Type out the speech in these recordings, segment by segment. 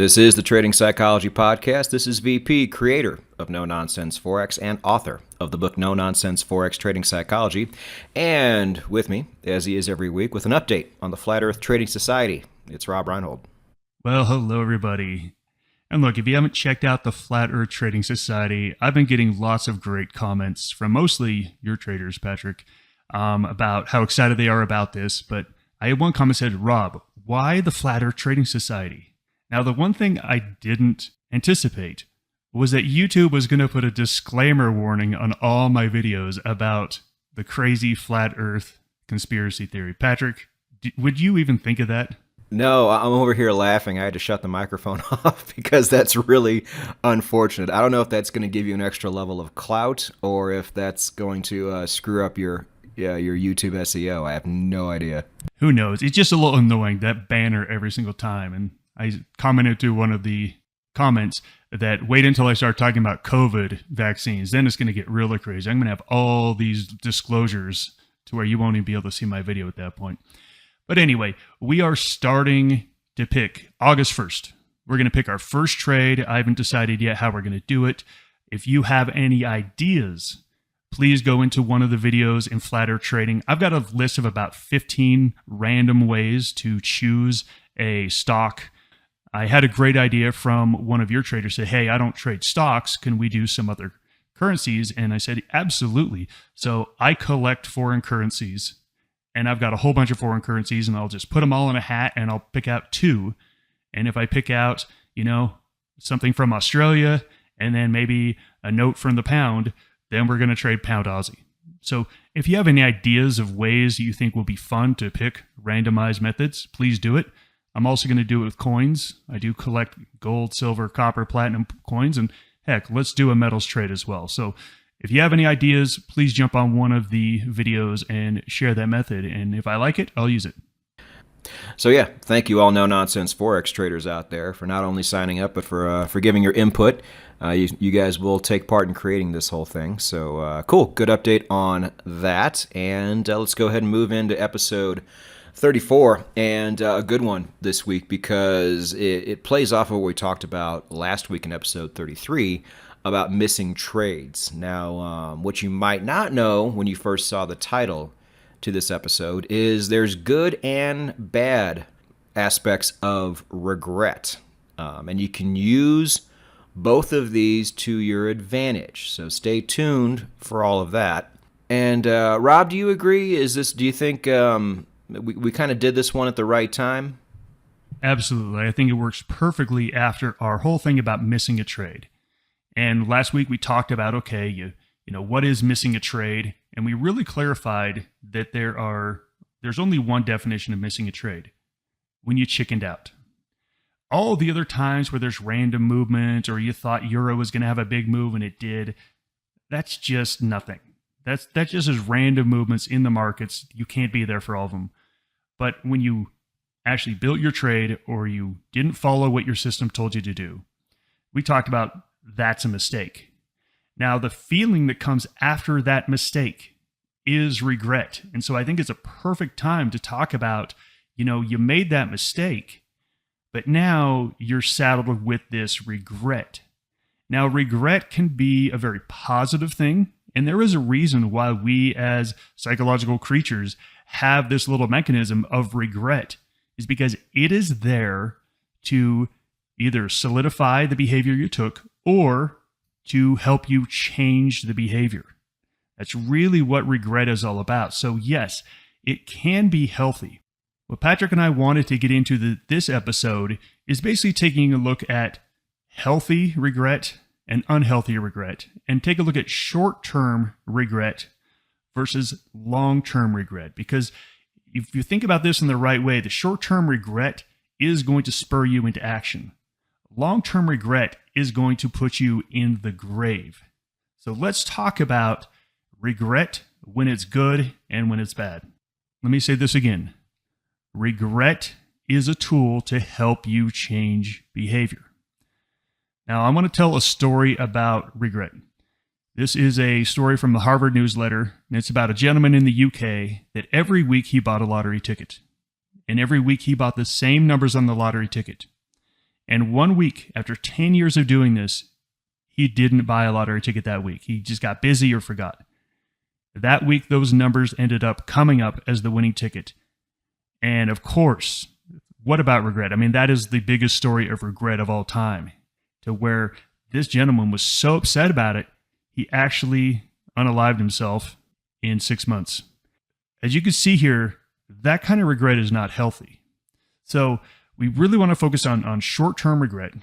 This is the Trading Psychology Podcast. This is VP, creator of No Nonsense Forex and author of the book No Nonsense Forex Trading Psychology. And with me, as he is every week, with an update on the Flat Earth Trading Society, it's Rob Reinhold. Well, hello, everybody. And look, if you haven't checked out the Flat Earth Trading Society, I've been getting lots of great comments from mostly your traders, Patrick, about how excited they are about this. But I had one comment that said, Rob, why the Flat Earth Trading Society? Now, the one thing I didn't anticipate was that YouTube was going to put a disclaimer warning on all my videos about the crazy flat Earth conspiracy theory. Patrick, would you even think of that? No, I'm over here laughing. I had to shut the microphone off because that's really unfortunate. I don't know if that's going to give you an extra level of clout or if that's going to screw up your YouTube SEO. I have no idea. Who knows? It's just a little annoying, that banner every single time. And I commented to one of the comments that wait until I start talking about COVID vaccines. Then it's going to get really crazy. I'm going to have all these disclosures to where you won't even be able to see my video at that point. But anyway, we are starting to pick August 1st. We're going to pick our first trade. I haven't decided yet how we're going to do it. If you have any ideas, please go into one of the videos in Flat Earth Trading. I've got a list of about 15 random ways to choose a stock. I had a great idea from one of your traders say, hey, I don't trade stocks. Can we do some other currencies? And I said, absolutely. So I collect foreign currencies and I've got a whole bunch of foreign currencies and I'll just put them all in a hat and I'll pick out two. And if I pick out, something from Australia and then maybe a note from the pound, then we're going to trade pound Aussie. So if you have any ideas of ways you think will be fun to pick randomized methods, please do it. I'm also going to do it with coins. I do collect gold, silver, copper, platinum coins, and heck, let's do a metals trade as well. So if you have any ideas, please jump on one of the videos and share that method. And if I like it, I'll use it. So yeah, thank you all no-nonsense Forex traders out there for not only signing up, but for giving your input. You guys will take part in creating this whole thing. So cool, good update on that. And let's go ahead and move into episode 34, and a good one this week because it plays off of what we talked about last week in episode 33 about missing trades. Now, what you might not know when you first saw the title to this episode is there's good and bad aspects of regret, and you can use both of these to your advantage. So stay tuned for all of that. And Rob, do you agree? Do you think we kind of did this one at the right time? Absolutely. I think it works perfectly after our whole thing about missing a trade. And last week we talked about, okay, what is missing a trade? And we really clarified that there's only one definition of missing a trade: when you chickened out. All the other times where there's random movement or you thought Euro was going to have a big move and it did, that's just nothing. That just is random movements in the markets. You can't be there for all of them. But when you actually built your trade or you didn't follow what your system told you to do, we talked about that's a mistake. Now, the feeling that comes after that mistake is regret. And so I think it's a perfect time to talk about, you made that mistake, but now you're saddled with this regret. Now, regret can be a very positive thing. And there is a reason why we as psychological creatures have this little mechanism of regret, is because it is there to either solidify the behavior you took or to help you change the behavior. That's really what regret is all about. So yes, it can be healthy. What Patrick and I wanted to get into this episode is basically taking a look at healthy regret and unhealthy regret, and take a look at short-term regret versus long-term regret. Because if you think about this in the right way, the short-term regret is going to spur you into action. Long-term regret is going to put you in the grave. So let's talk about regret when it's good and when it's bad. Let me say this again. Regret is a tool to help you change behavior. Now, I want to tell a story about regret. This is a story from the Harvard newsletter, and it's about a gentleman in the UK that every week he bought a lottery ticket. And every week he bought the same numbers on the lottery ticket. And 1 week after 10 years of doing this, he didn't buy a lottery ticket that week. He just got busy or forgot. That week, those numbers ended up coming up as the winning ticket. And of course, what about regret? I mean, that is the biggest story of regret of all time, to where this gentleman was so upset about it, he actually unalived himself in 6 months. As you can see here, that kind of regret is not healthy. So we really want to focus on short-term regret,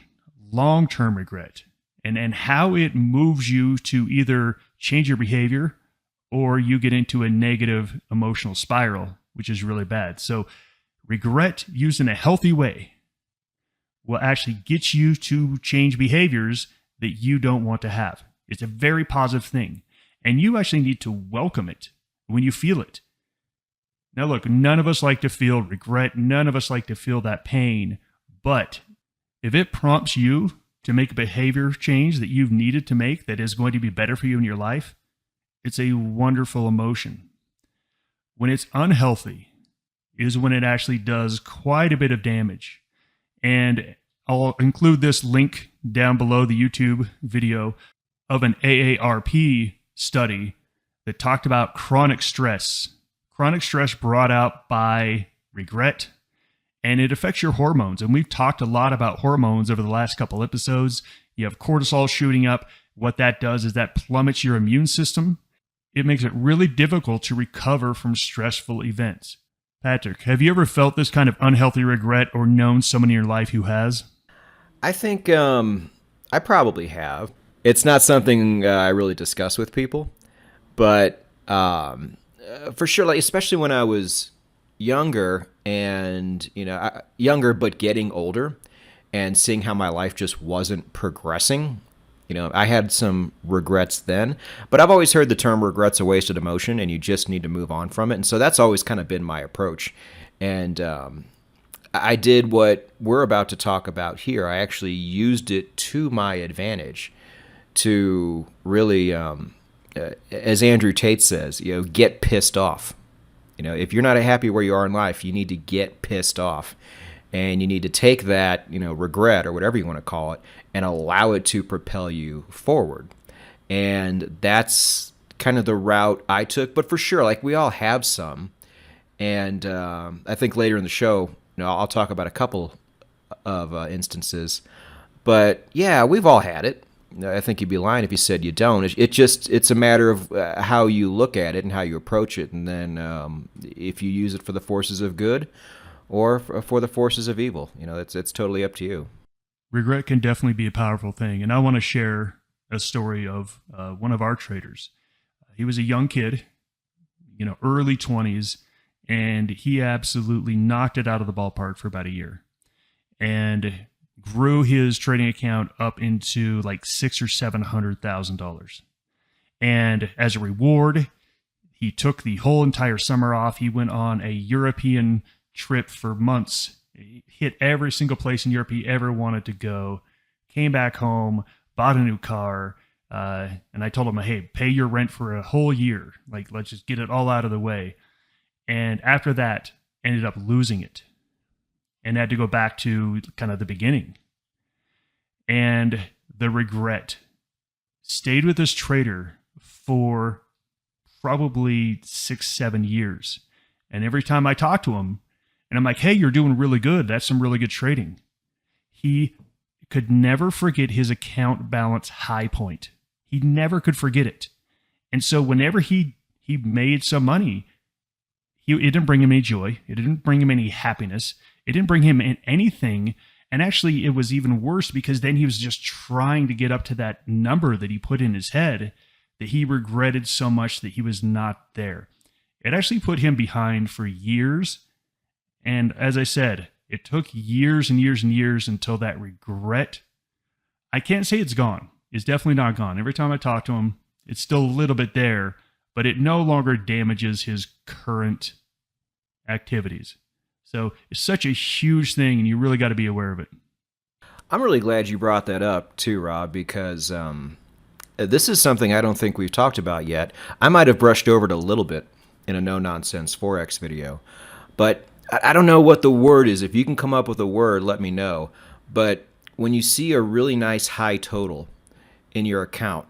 long-term regret, and how it moves you to either change your behavior or you get into a negative emotional spiral, which is really bad. So regret used in a healthy way will actually get you to change behaviors that you don't want to have. It's a very positive thing. And you actually need to welcome it when you feel it. Now, look, none of us like to feel regret. None of us like to feel that pain. But if it prompts you to make a behavior change that you've needed to make that is going to be better for you in your life, it's a wonderful emotion. When it's unhealthy is when it actually does quite a bit of damage. And I'll include this link down below the YouTube video of an AARP study that talked about chronic stress. Chronic stress brought out by regret, and it affects your hormones. And we've talked a lot about hormones over the last couple episodes. You have cortisol shooting up. What that does is that plummets your immune system. It makes it really difficult to recover from stressful events. Patrick, have you ever felt this kind of unhealthy regret or known someone in your life who has? I think I probably have. It's not something I really discuss with people, but for sure, like especially when I was younger and younger but getting older and seeing how my life just wasn't progressing. I had some regrets then, but I've always heard the term regret's a wasted emotion and you just need to move on from it. And so that's always kind of been my approach. And I did what we're about to talk about here. I actually used it to my advantage to really, as Andrew Tate says, get pissed off. If you're not happy where you are in life, you need to get pissed off. And you need to take that, regret or whatever you want to call it, and allow it to propel you forward. And that's kind of the route I took. But for sure, like we all have some. And I think later in the show, I'll talk about a couple of instances. But yeah, we've all had it. I think you'd be lying if you said you don't. It's a matter of how you look at it and how you approach it. And then if you use it for the forces of good or for the forces of evil, it's totally up to you. Regret can definitely be a powerful thing. And I want to share a story of one of our traders. He was a young kid, early 20s, and he absolutely knocked it out of the ballpark for about a year and grew his trading account up into like $600,000 or $700,000. And as a reward, he took the whole entire summer off. He went on a European trip for months. He hit every single place in Europe he ever wanted to go, came back home, bought a new car, and I told him, hey, pay your rent for a whole year. Like, let's just get it all out of the way. And after that, ended up losing it and had to go back to kind of the beginning. And the regret stayed with this trader for probably 6-7 years. And every time I talk to him, and I'm like, hey, you're doing really good. That's some really good trading. He could never forget his account balance high point. He never could forget it. And so whenever he made some money, it didn't bring him any joy. It didn't bring him any happiness. It didn't bring him anything. And actually, it was even worse because then he was just trying to get up to that number that he put in his head that he regretted so much that he was not there. It actually put him behind for years. And as I said, it took years and years and years until that regret, I can't say it's gone. It's definitely not gone. Every time I talk to him, it's still a little bit there, but it no longer damages his current activities. So it's such a huge thing, and you really got to be aware of it. I'm really glad you brought that up too, Rob, because this is something I don't think we've talked about yet. I might have brushed over it a little bit in a no-nonsense Forex video, but I don't know what the word is. If you can come up with a word, let me know. But when you see a really nice high total in your account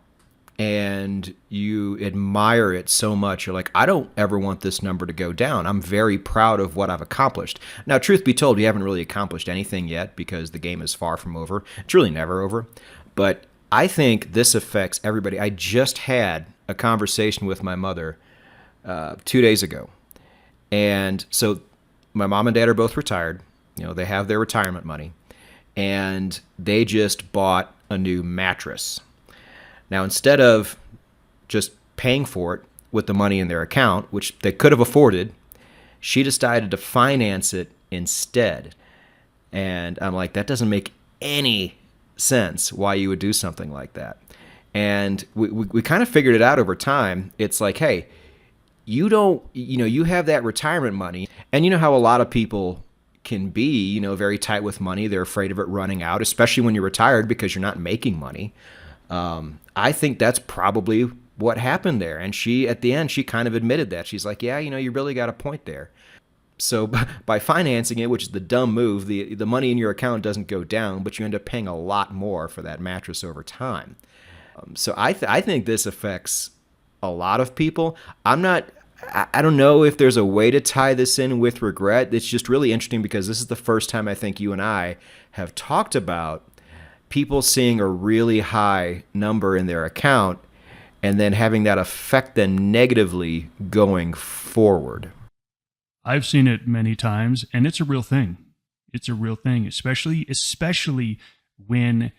and you admire it so much, you're like, I don't ever want this number to go down. I'm very proud of what I've accomplished. Now, truth be told, you haven't really accomplished anything yet because the game is far from over. It's really never over. But I think this affects everybody. I just had a conversation with my mother 2 days ago. And so my mom and dad are both retired. They have their retirement money. And they just bought a new mattress. Now, instead of just paying for it with the money in their account, which they could have afforded, she decided to finance it instead. And I'm like, that doesn't make any sense why you would do something like that. And we kind of figured it out over time. It's like, hey, you have that retirement money, and you know how a lot of people can be, very tight with money. They're afraid of it running out, especially when you're retired because you're not making money. I think that's probably what happened there. And at the end, she kind of admitted that. She's like, yeah, you really got a point there. So by financing it, which is the dumb move, the money in your account doesn't go down, but you end up paying a lot more for that mattress over time. So I think this affects a lot of people. I don't know if there's a way to tie this in with regret. It's just really interesting because this is the first time I think you and I have talked about people seeing a really high number in their account and then having that affect them negatively going forward. I've seen it many times, and it's a real thing. It's a real thing, especially when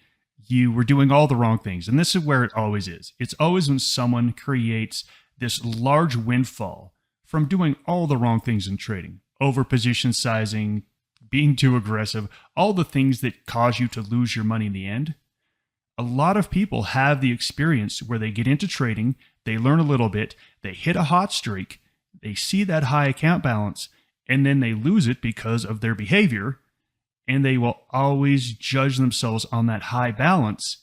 you were doing all the wrong things. And this is where it always is. It's always when someone creates this large windfall from doing all the wrong things in trading, over position sizing, being too aggressive, all the things that cause you to lose your money in the end. A lot of people have the experience where they get into trading, they learn a little bit, they hit a hot streak, they see that high account balance, and then they lose it because of their behavior, and they will always judge themselves on that high balance.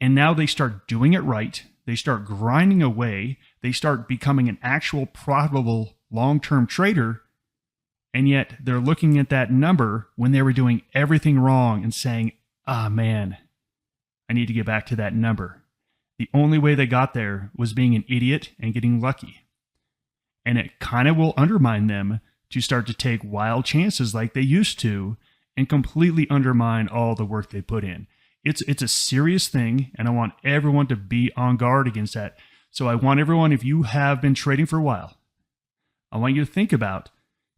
And now they start doing it right. They start grinding away. They start becoming an actual profitable long-term trader. And yet they're looking at that number when they were doing everything wrong and saying, man, I need to get back to that number. The only way they got there was being an idiot and getting lucky. And it kind of will undermine them to start to take wild chances like they used to and completely undermine all the work they put in. It's a serious thing, and I want everyone to be on guard against that. So I want everyone, if you have been trading for a while, I want you to think about,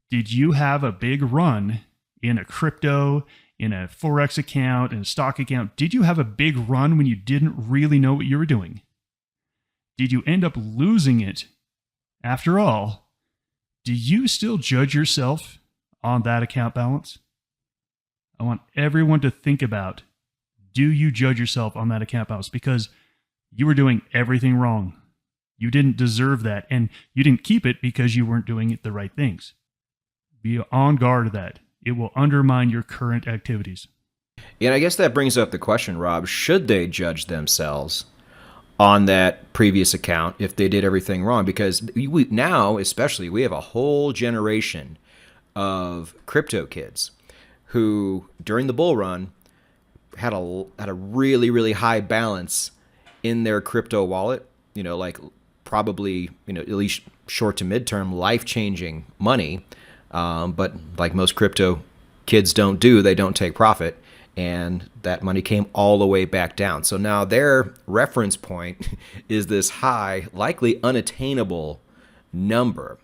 did you have a big run in a crypto, in a Forex account, in a stock account? Did you have a big run when you didn't really know what you were doing? Did you end up losing it? After all, do you still judge yourself on that account balance? I want everyone to think about, do you judge yourself on that account balance? Because you were doing everything wrong. You didn't deserve that, and you didn't keep it because you weren't doing the right things. Be on guard of that. It will undermine your current activities. Yeah, and I guess that brings up the question, Rob, should they judge themselves on that previous account if they did everything wrong? Because now, especially, we have a whole generation of crypto kids who, during the bull run, had a really, really high balance in their crypto wallet, like probably, at least short to midterm, life-changing money. But like most crypto kids they don't take profit. And that money came all the way back down. So now their reference point is this high, likely unattainable number.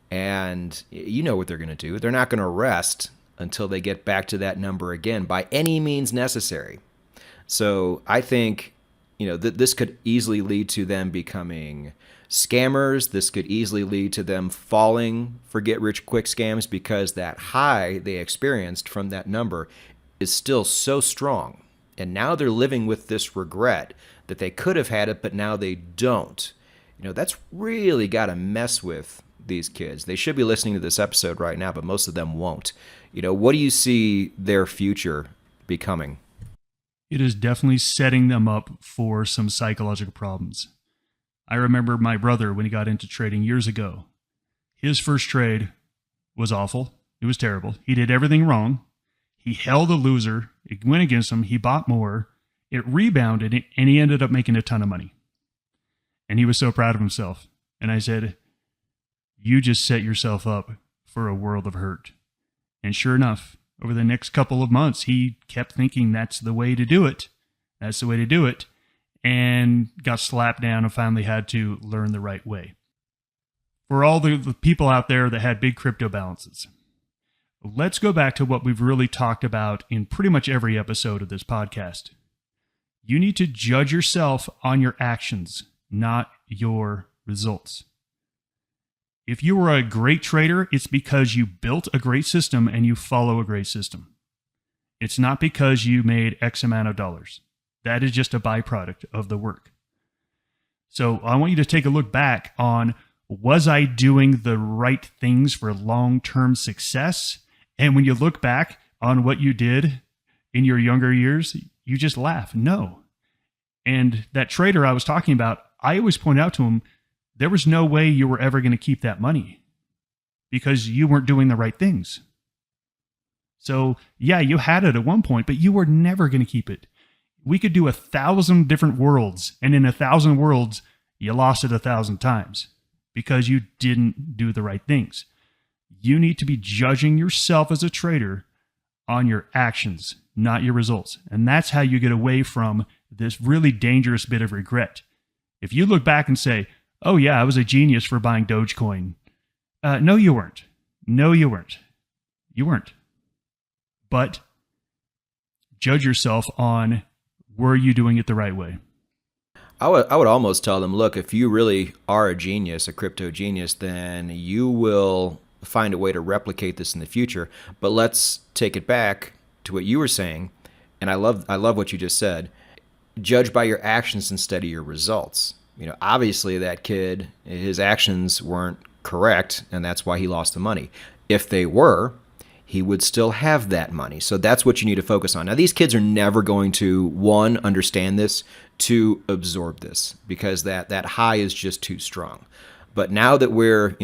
And you know what they're going to do. They're not going to rest until they get back to that number again by any means necessary. So I think, this could easily lead to them becoming scammers. This could easily lead to them falling for get-rich-quick scams because that high they experienced from that number is still so strong. And now they're living with this regret that they could have had it, but now they don't. That's really got to mess with these kids. They should be listening to this episode right now, but most of them won't. What do you see their future becoming? It is definitely setting them up for some psychological problems. I remember my brother when he got into trading years ago. His first trade was awful. It was terrible. He did everything wrong. He held a loser. It went against him. He bought more. It rebounded, and he ended up making a ton of money. And he was so proud of himself. And I said, you just set yourself up for a world of hurt. And sure enough, over the next couple of months, he kept thinking that's the way to do it. That's the way to do it. And got slapped down and finally had to learn the right way. For all the people out there that had big crypto balances, let's go back to what we've really talked about in pretty much every episode of this podcast. You need to judge yourself on your actions, not your results. If you were a great trader, it's because you built a great system and you follow a great system. It's not because you made X amount of dollars. That is just a byproduct of the work. So I want you to take a look back on, was I doing the right things for long-term success? And when you look back on what you did in your younger years, you just laugh. No. And that trader I was talking about, I always point out to him, there was no way you were ever going to keep that money because you weren't doing the right things. So yeah, you had it at one point, but you were never going to keep it. We could do 1,000 different worlds, and in 1,000 worlds, you lost it 1,000 times because you didn't do the right things. You need to be judging yourself as a trader on your actions, not your results. And that's how you get away from this really dangerous bit of regret. If you look back and say, oh yeah, I was a genius for buying Dogecoin. No, you weren't. No, you weren't. You weren't. But judge yourself on, were you doing it the right way? I would almost tell them, look, if you really are a genius, a crypto genius, then you will find a way to replicate this in the future. But let's take it back to what you were saying, and I love what you just said. Judge by your actions instead of your results. You know, obviously that kid, his actions weren't correct, and that's why he lost the money. If they were, he would still have that money. So that's what you need to focus on. Now, these kids are never going to, one, understand this, two, absorb this, because that high is just too strong. But now that we're,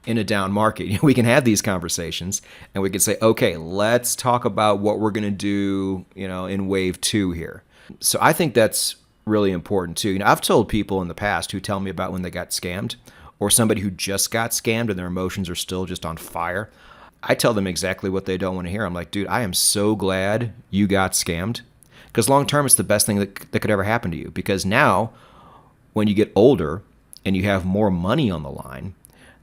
in a down market, we can have these conversations and we can say, okay, let's talk about what we're going to do, in wave 2 here. So I think that's really important too. I've told people in the past who tell me about when they got scammed, or somebody who just got scammed and their emotions are still just on fire. I tell them exactly what they don't want to hear. I'm like, dude, I am so glad you got scammed, because long term, it's the best thing that could ever happen to you. Because now, when you get older and you have more money on the line,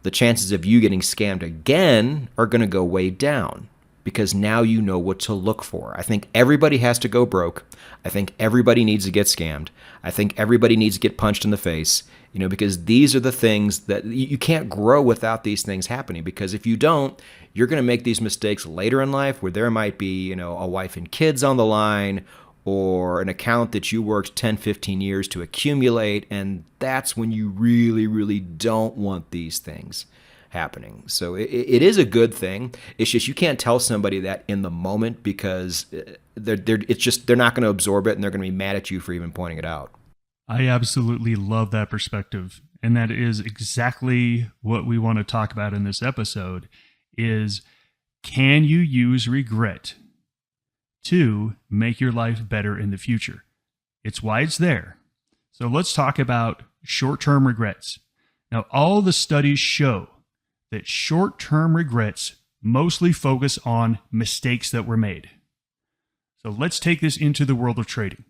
the chances of you getting scammed again are going to go way down, because now you know what to look for. I think everybody has to go broke. I think everybody needs to get scammed. I think everybody needs to get punched in the face, because these are the things that you can't grow without these things happening. Because if you don't, you're going to make these mistakes later in life where there might be, a wife and kids on the line, or an account that you worked 10, 15 years to accumulate. And that's when you really, really don't want these things happening. So it is a good thing. It's just you can't tell somebody that in the moment, because they're not going to absorb it, and they're going to be mad at you for even pointing it out. I absolutely love that perspective. And that is exactly what we want to talk about in this episode is, can you use regret to make your life better in the future? It's why it's there. So let's talk about short-term regrets. Now, all the studies show that short-term regrets mostly focus on mistakes that were made. So let's take this into the world of trading.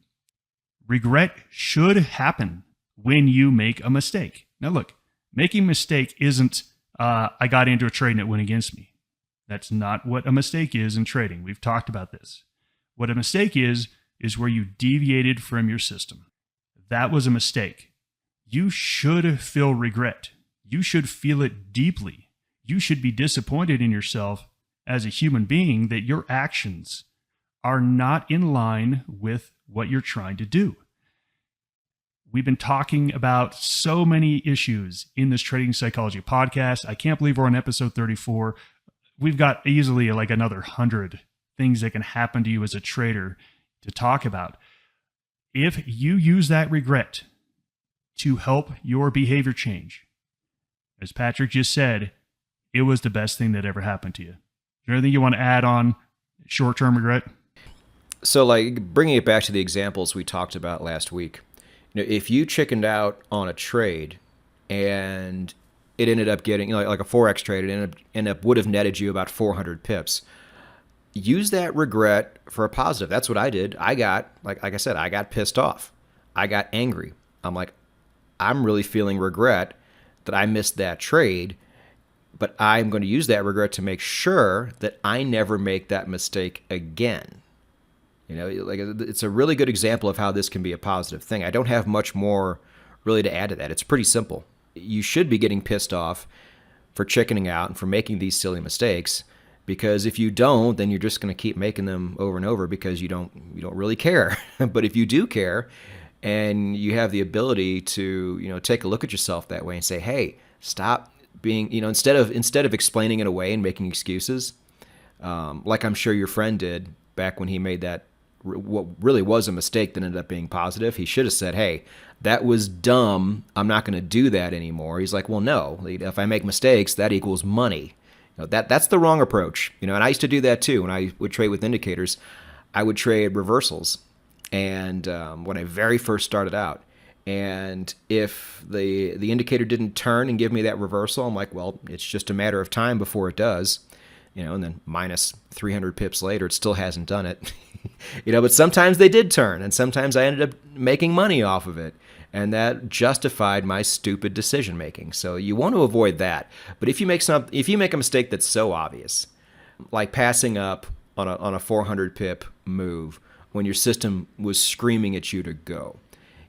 Regret should happen when you make a mistake. Now look, making a mistake isn't, I got into a trade and it went against me. That's not what a mistake is in trading. We've talked about this. What a mistake is where you deviated from your system. That was a mistake. You should feel regret. You should feel it deeply. You should be disappointed in yourself as a human being that your actions are not in line with what you're trying to do. We've been talking about so many issues in this Trading Psychology podcast. I can't believe we're on episode 34. We've got easily like another 100 things that can happen to you as a trader to talk about. If you use that regret to help your behavior change, as Patrick just said, it was the best thing that ever happened to you. Is there anything you want to add on short-term regret? So, like, bringing it back to the examples we talked about last week, if you chickened out on a trade and it ended up getting, like a Forex trade, it would have netted you about 400 pips. Use that regret for a positive. That's what I did. I got, like I said, I got pissed off. I got angry. I'm like, I'm really feeling regret that I missed that trade, but I'm going to use that regret to make sure that I never make that mistake again. Like, it's a really good example of how this can be a positive thing. I don't have much more really to add to that. It's pretty simple. You should be getting pissed off for chickening out and for making these silly mistakes, because if you don't, then you're just going to keep making them over and over because you don't really care. But if you do care and you have the ability to, take a look at yourself that way and say, hey, stop being, instead of explaining it away and making excuses, like I'm sure your friend did back when he made that, what really was a mistake that ended up being positive. He should have said, hey, that was dumb. I'm not going to do that anymore. He's like, well, no, if I make mistakes, that equals money. That's the wrong approach. And I used to do that too. When I would trade with indicators, I would trade reversals. And when I very first started out, and if the indicator didn't turn and give me that reversal, I'm like, well, it's just a matter of time before it does. And then minus 300 pips later, it still hasn't done it. But sometimes they did turn, and sometimes I ended up making money off of it, and that justified my stupid decision making. So you want to avoid that. But if you make a mistake that's so obvious, like passing up on a 400 pip move when your system was screaming at you to go,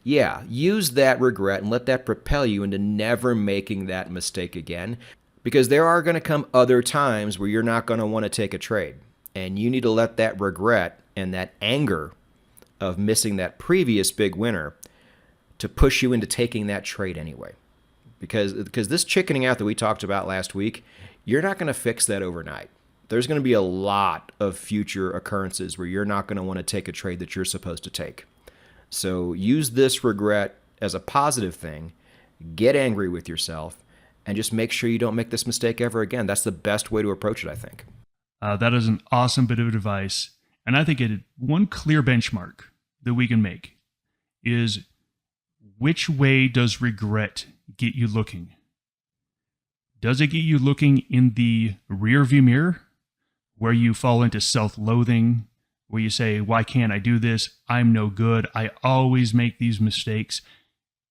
yeah, use that regret and let that propel you into never making that mistake again. Because there are going to come other times where you're not going to want to take a trade. And you need to let that regret and that anger of missing that previous big winner to push you into taking that trade anyway. Because this chickening out that we talked about last week, you're not going to fix that overnight. There's going to be a lot of future occurrences where you're not going to want to take a trade that you're supposed to take. So use this regret as a positive thing. Get angry with yourself. And just make sure you don't make this mistake ever again. That's the best way to approach it, I think. That is an awesome bit of advice. And I think one clear benchmark that we can make is, which way does regret get you looking? Does it get you looking in the rear view mirror, where you fall into self-loathing, where you say, why can't I do this? I'm no good. I always make these mistakes.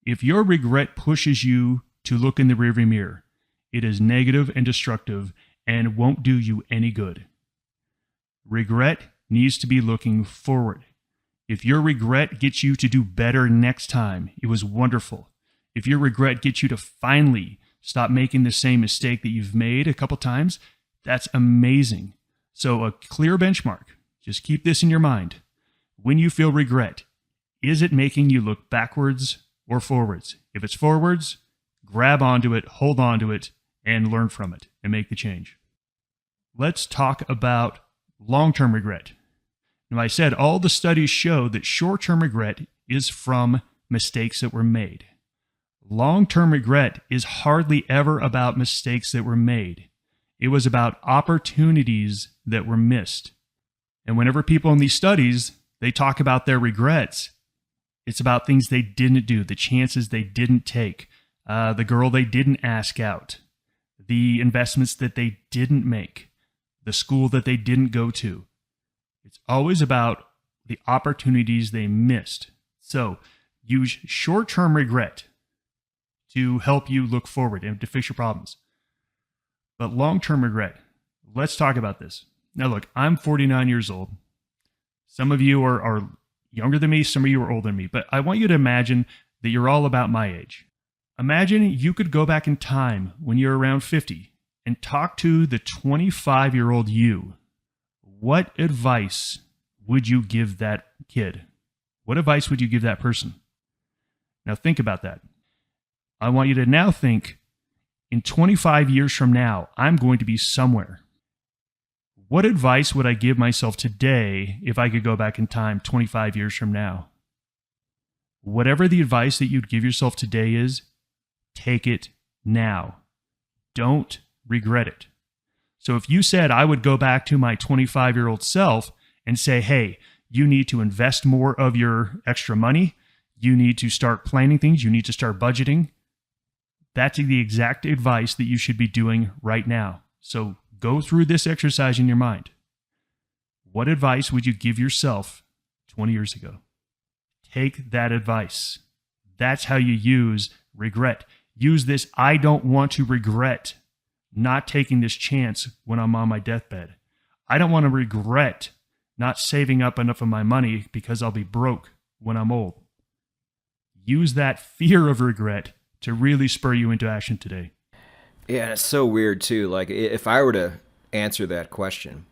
If your regret pushes you to look in the rearview mirror, it is negative and destructive and won't do you any good. Regret needs to be looking forward. If your regret gets you to do better next time, it was wonderful. If your regret gets you to finally stop making the same mistake that you've made a couple times, that's amazing. So a clear benchmark, just keep this in your mind. When you feel regret, is it making you look backwards or forwards? If it's forwards, grab onto it, hold onto it, and learn from it and make the change. Let's talk about long-term regret. Now, I said all the studies show that short-term regret is from mistakes that were made. Long-term regret is hardly ever about mistakes that were made. It was about opportunities that were missed. And whenever people in these studies, they talk about their regrets, it's about things they didn't do, the chances they didn't take, the girl they didn't ask out, the investments that they didn't make, the school that they didn't go to. It's always about the opportunities they missed. So use short-term regret to help you look forward and to fix your problems. But long-term regret, let's talk about this. Now look, I'm 49 years old. Some of you are younger than me, some of you are older than me, but I want you to imagine that you're all about my age. Imagine you could go back in time when you're around 50 and talk to the 25-year-old you. What advice would you give that kid? What advice would you give that person? Now think about that. I want you to now think, in 25 years from now, I'm going to be somewhere. What advice would I give myself today if I could go back in time 25 years from now? Whatever the advice that you'd give yourself today is, take it now. Don't regret it. So if you said I would go back to my 25-year-old self and say, hey, you need to invest more of your extra money, you need to start planning things, you need to start budgeting, that's the exact advice that you should be doing right now. So go through this exercise in your mind. What advice would you give yourself 20 years ago? Take that advice. That's how you use regret. Use this I don't want to regret not taking this chance when I'm on my deathbed. I don't want to regret not saving up enough of my money because I'll be broke when I'm old. Use that fear of regret to really spur you into action today. Yeah, it's so weird too. Like if I were to answer that question,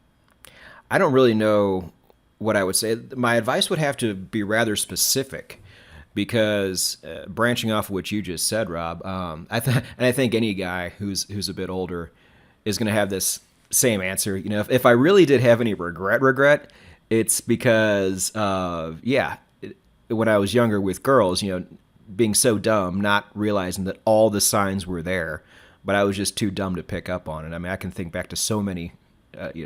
I don't really know what I would say. My advice would have to be rather specific because branching off of what you just said, Rob, and I think any guy who's a bit older is going to have this same answer. You know, if I really did have any regret, it's because when I was younger with girls, you know, being so dumb, not realizing that all the signs were there, but I was just too dumb to pick up on it. I mean, I can think back to so many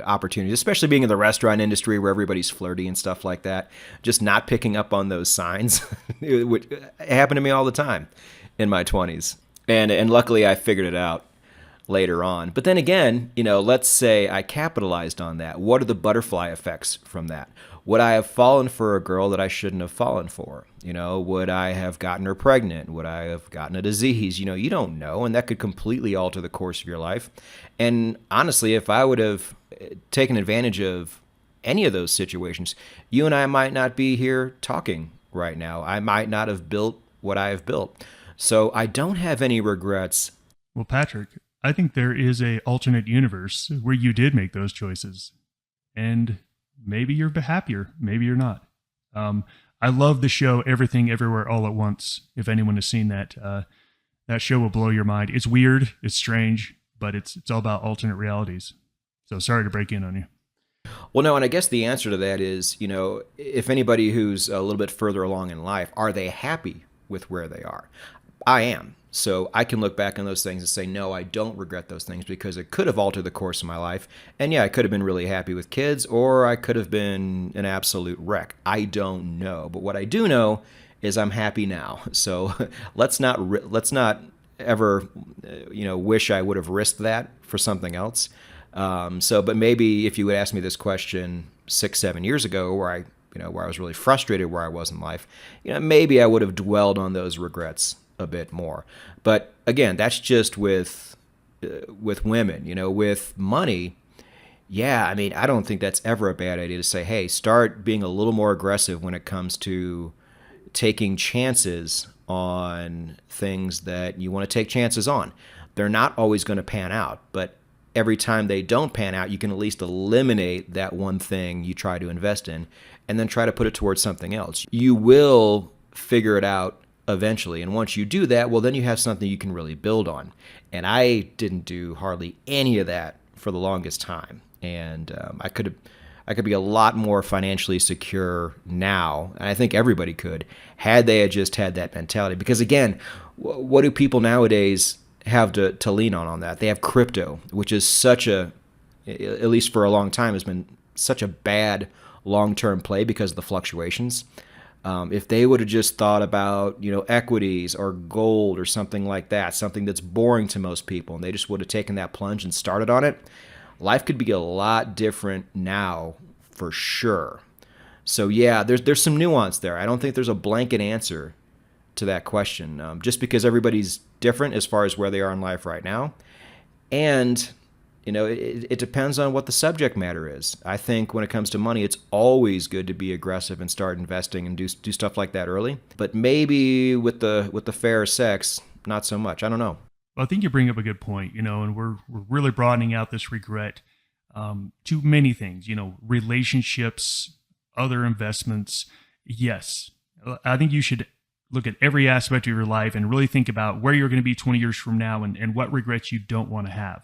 opportunities, especially being in the restaurant industry where everybody's flirty and stuff like that. Just not picking up on those signs, which happened to me all the time in my 20s. And luckily I figured it out later on. But then again, you know, let's say I capitalized on that. What are the butterfly effects from that? Would I have fallen for a girl that I shouldn't have fallen for? You know, would I have gotten her pregnant? Would I have gotten a disease? You know, you don't know, and that could completely alter the course of your life. And honestly, if I would have taken advantage of any of those situations, you and I might not be here talking right now. I might not have built what I have built. So I don't have any regrets. Well, Patrick, I think there is a alternate universe where you did make those choices. And maybe you're happier, maybe you're not. I love the show Everything Everywhere All at Once. If anyone has seen that, that show will blow your mind. It's weird, it's strange, but it's all about alternate realities. So sorry to break in on you. Well, no, and I guess the answer to that is, you know, if anybody who's a little bit further along in life, are they happy with where they are? I am. So I can look back on those things and say, no, I don't regret those things because it could have altered the course of my life. And yeah, I could have been really happy with kids, or I could have been an absolute wreck. I don't know. But what I do know is I'm happy now. So let's not ever, wish I would have risked that for something else. But maybe if you would ask me this question 6-7 years ago, where I was really frustrated where I was in life, maybe I would have dwelled on those regrets a bit more. But again, that's just with women. With money, yeah, I mean, I don't think that's ever a bad idea to say, hey, start being a little more aggressive when it comes to taking chances on things that you want to take chances on. They're not always going to pan out, but every time they don't pan out, you can at least eliminate that one thing you try to invest in and then try to put it towards something else. You will figure it out eventually. And once you do that, well, then you have something you can really build on. And I didn't do hardly any of that for the longest time. And I could be a lot more financially secure now. And I think everybody could, had they had just had that mentality. Because again, what do people nowadays have to lean on that? They have crypto, which is at least for a long time, has been such a bad long-term play because of the fluctuations. If they would have just thought about, equities or gold or something like that, something that's boring to most people, and they just would have taken that plunge and started on it, life could be a lot different now for sure. So yeah, there's some nuance there. I don't think there's a blanket answer to that question, just because everybody's different as far as where they are in life right now. And it depends on what the subject matter is. I think when it comes to money, it's always good to be aggressive and start investing and do stuff like that early. But maybe with the fair sex, not so much. I don't know. Well, I think you bring up a good point, and we're really broadening out this regret to many things, relationships, other investments. Yes, I think you should look at every aspect of your life and really think about where you're going to be 20 years from now and what regrets you don't want to have.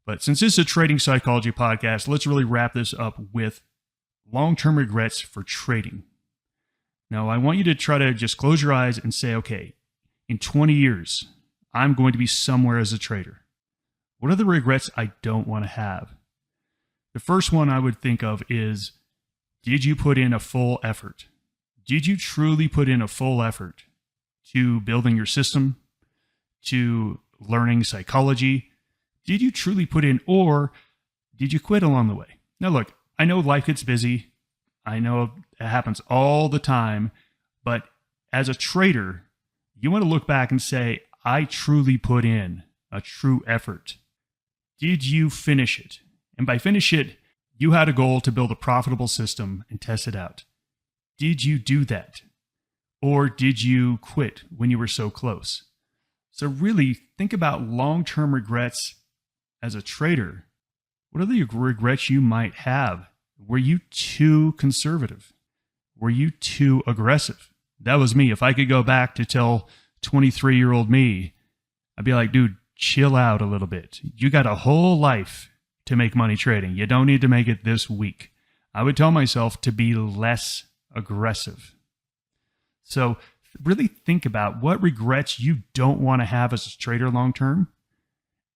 But since this is a trading psychology podcast, let's really wrap this up with long-term regrets for trading. Now, I want you to try to just close your eyes and say, okay, in 20 years, I'm going to be somewhere as a trader. What are the regrets I don't want to have? The first one I would think of is, did you put in a full effort? Did you truly put in a full effort to building your system, to learning psychology? Did you truly put in, or did you quit along the way? Now, look, I know life gets busy. I know it happens all the time. But as a trader, you want to look back and say, I truly put in a true effort. Did you finish it? And by finish it, you had a goal to build a profitable system and test it out. Did you do that? Or did you quit when you were so close? So really think about long-term regrets as a trader. What are the regrets you might have? Were you too conservative? Were you too aggressive? That was me. If I could go back to tell 23-year-old me, I'd be like, dude, chill out a little bit. You got a whole life to make money trading. You don't need to make it this week. I would tell myself to be less aggressive. So really think about what regrets you don't want to have as a trader long term.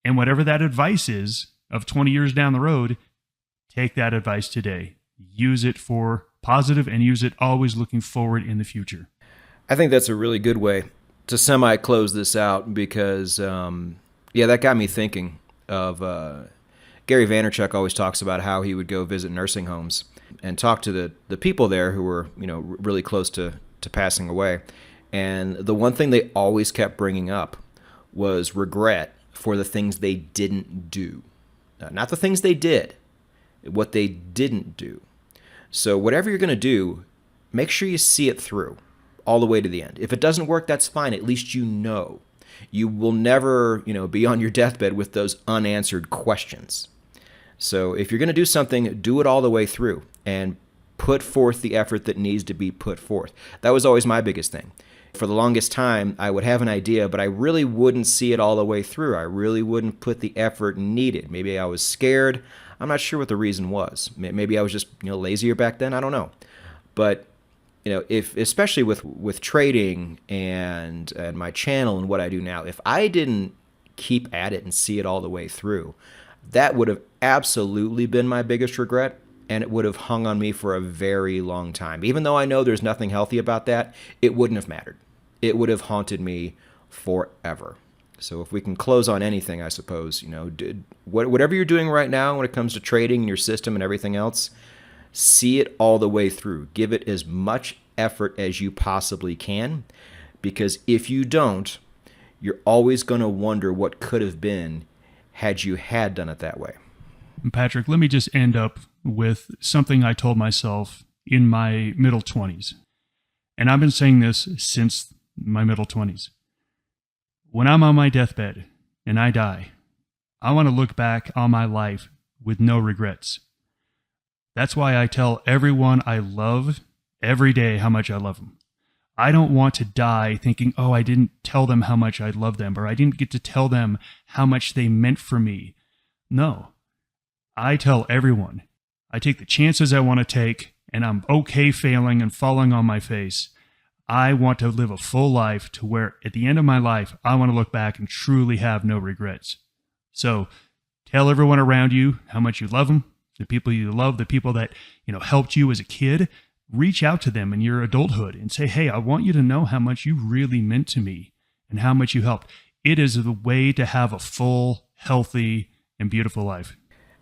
And whatever that advice is of 20 years down the road, take that advice today. Use it for positive and use it always looking forward in the future. I think that's a really good way to semi-close this out because, that got me thinking of Gary Vaynerchuk always talks about how he would go visit nursing homes and talk to the people there who were, really close to passing away. And the one thing they always kept bringing up was regret for the things they didn't do. Not the things they did, what they didn't do. So whatever you're going to do, make sure you see it through all the way to the end. If it doesn't work, that's fine. At least you know. You will never, be on your deathbed with those unanswered questions. So if you're going to do something, do it all the way through and put forth the effort that needs to be put forth. That was always my biggest thing. For the longest time, I would have an idea, but I really wouldn't see it all the way through. I really wouldn't put the effort needed. Maybe I was scared. I'm not sure what the reason was. Maybe I was just, lazier back then. I don't know. But, if especially with trading and my channel and what I do now, if I didn't keep at it and see it all the way through, that would have absolutely been my biggest regret. And it would have hung on me for a very long time. Even though I know there's nothing healthy about that, it wouldn't have mattered. It would have haunted me forever. So if we can close on anything, I suppose, whatever you're doing right now when it comes to trading and your system and everything else, see it all the way through. Give it as much effort as you possibly can. Because if you don't, you're always going to wonder what could have been had you had done it that way. Patrick, let me just end up with something I told myself in my middle 20s. And I've been saying this since my middle 20s. When I'm on my deathbed and I die, I want to look back on my life with no regrets. That's why I tell everyone I love every day how much I love them. I don't want to die thinking, oh, I didn't tell them how much I love them, or I didn't get to tell them how much they meant for me. No. I tell everyone, I take the chances I want to take, and I'm okay failing and falling on my face. I want to live a full life to where at the end of my life, I want to look back and truly have no regrets. So tell everyone around you how much you love them, the people you love, the people that, helped you as a kid. Reach out to them in your adulthood and say, hey, I want you to know how much you really meant to me and how much you helped. It is the way to have a full, healthy, and beautiful life.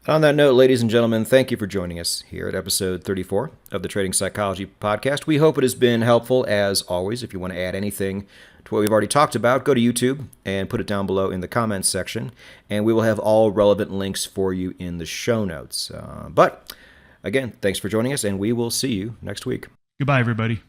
On that note, ladies and gentlemen, thank you for joining us here at episode 34 of the Trading Psychology Podcast. We hope it has been helpful. As always, if you want to add anything to what we've already talked about, go to YouTube and put it down below in the comments section, and we will have all relevant links for you in the show notes. But again, thanks for joining us, and we will see you next week. Goodbye, everybody.